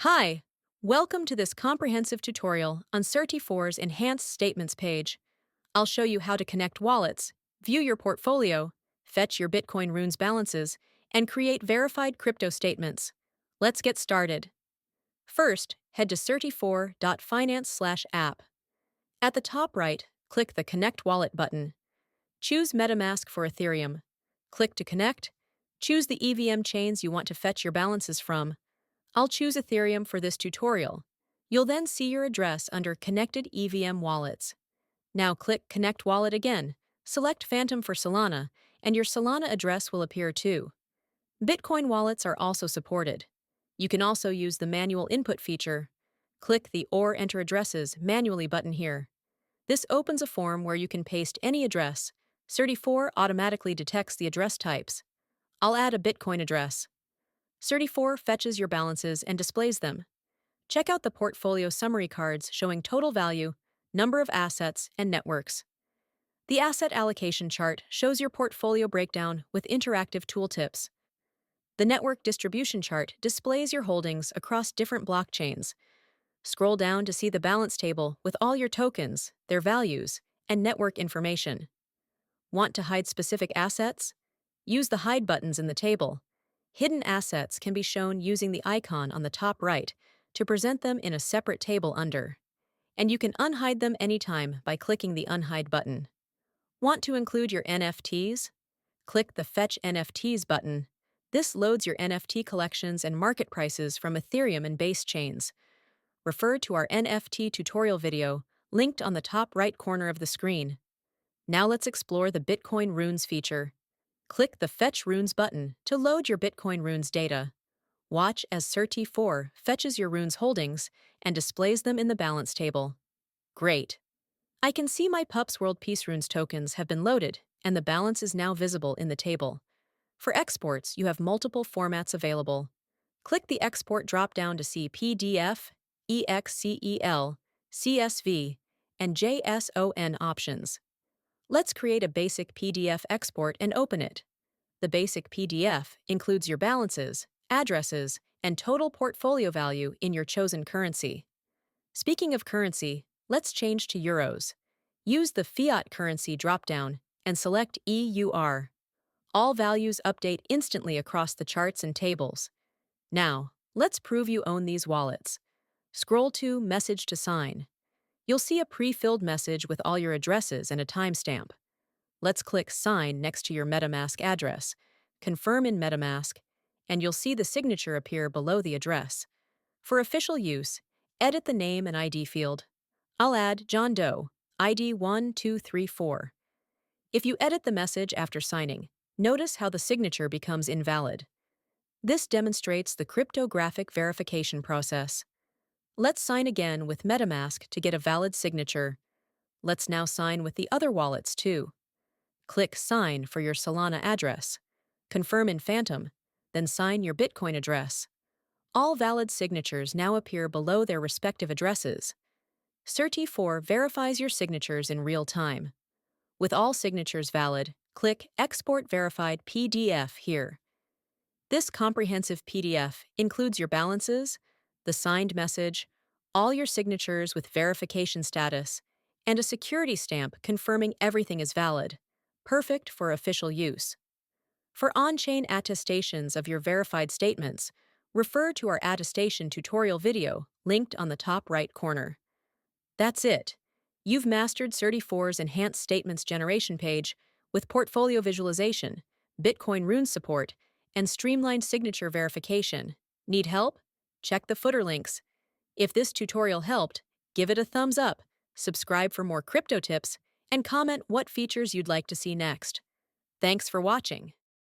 Hi, welcome to this comprehensive tutorial on Certi4's Enhanced Statements page. I'll show you how to connect wallets, view your portfolio, fetch your Bitcoin runes balances, and create verified crypto statements. Let's get started. First, head to certi4.finance/app. At the top right, click the Connect Wallet button. Choose MetaMask for Ethereum. Click to connect. Choose the EVM chains you want to fetch your balances from. I'll choose Ethereum for this tutorial. You'll then see your address under Connected EVM Wallets. Now click Connect Wallet again, select Phantom for Solana, and your Solana address will appear too. Bitcoin wallets are also supported. You can also use the manual input feature. Click the Or Enter Addresses Manually button here. This opens a form where you can paste any address. Certi4 automatically detects the address types. I'll add a Bitcoin address. Certi4 fetches your balances and displays them. Check out the portfolio summary cards showing total value, number of assets, and networks. The asset allocation chart shows your portfolio breakdown with interactive tooltips. The network distribution chart displays your holdings across different blockchains. Scroll down to see the balance table with all your tokens, their values, and network information. Want to hide specific assets? Use the Hide buttons in the table. Hidden assets can be shown using the icon on the top right to present them in a separate table under. And you can unhide them anytime by clicking the Unhide button. Want to include your NFTs? Click the Fetch NFTs button. This loads your NFT collections and market prices from Ethereum and Base chains. Refer to our NFT tutorial video, linked on the top right corner of the screen. Now let's explore the Bitcoin Runes feature. Click the Fetch Runes button to load your Bitcoin runes data. Watch as Certi4 fetches your runes holdings and displays them in the balance table. Great! I can see my PUPS World Peace Runes tokens have been loaded, and the balance is now visible in the table. For exports, you have multiple formats available. Click the Export drop-down to see PDF, EXCEL, CSV, and JSON options. Let's create a basic PDF export and open it. The basic PDF includes your balances, addresses, and total portfolio value in your chosen currency. Speaking of currency, let's change to euros. Use the Fiat Currency dropdown and select EUR. All values update instantly across the charts and tables. Now, let's prove you own these wallets. Scroll to Message to Sign. You'll see a pre-filled message with all your addresses and a timestamp. Let's click Sign next to your MetaMask address, confirm in MetaMask, and you'll see the signature appear below the address. For official use, edit the name and ID field. I'll add John Doe, ID 1234. If you edit the message after signing, notice how the signature becomes invalid. This demonstrates the cryptographic verification process. Let's sign again with MetaMask to get a valid signature. Let's now sign with the other wallets too. Click Sign for your Solana address. Confirm in Phantom, then sign your Bitcoin address. All valid signatures now appear below their respective addresses. Certi4 verifies your signatures in real time. With all signatures valid, click Export Verified PDF here. This comprehensive PDF includes your balances, the signed message, all your signatures with verification status, and a security stamp confirming everything is valid, perfect for official use. For on-chain attestations of your verified statements, refer to our attestation tutorial video linked on the top right corner. That's it. You've mastered Certi4's Enhanced Statements generation page with portfolio visualization, Bitcoin runes support, and streamlined signature verification. Need help? Check the footer links. If this tutorial helped, give it a thumbs up, subscribe for more crypto tips, and comment what features you'd like to see next. Thanks for watching.